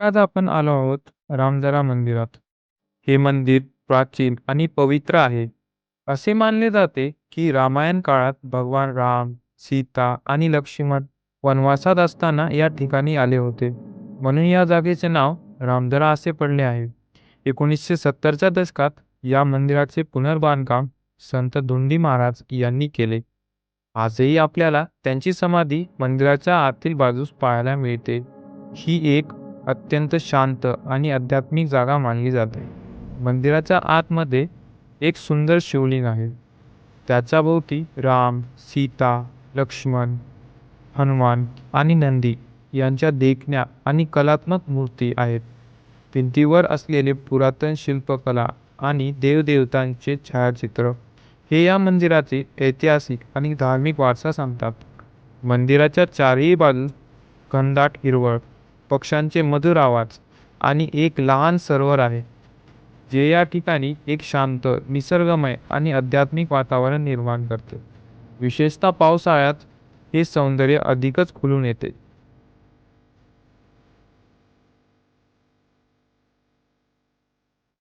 आज आपण आलो आहोत रामदरा मंदिरात. हे मंदिर प्राचीन आणि पवित्र आहे. असे मानले जाते की रामायण काळात भगवान राम, सीता आणि लक्ष्मण वनवासात असताना या ठिकाणी आले होते. म्हणून या जागेचे नाव रामदरा असे पडले आहे. 1970च्या दशकात या मंदिराचे पुनर्बांधकाम संत धोंडी महाराज यांनी केले. आजही आपल्याला त्यांची समाधी मंदिराच्या आतील बाजूस पाहायला मिळते. ही एक अत्यंत शांत आणि आध्यात्मिक जागा मानली जाते. मंदिराच्या आतमध्ये एक सुंदर शिवलिंग आहे. त्याच्या भोवती राम, सीता, लक्ष्मण, हनुमान आणि नंदी यांच्या देखण्या आणि कलात्मक मूर्ती आहेत. भिंतीवर असलेले पुरातन शिल्पकला आणि देवदेवतांचे छायाचित्र हे या मंदिराचे ऐतिहासिक आणि धार्मिक वारसा सांगतात. मंदिराच्या चारही बाजूस घनदाट हिरवळ, पक्ष्यांचे मधुर आवाज आणि एक लहान सरोवर आहे, जे या ठिकाणी एक शांत, निसर्गमय आणि आध्यात्मिक वातावरण निर्माण करते. विशेषतः पावसाळ्यात हे सौंदर्य अधिकच खुलून येते.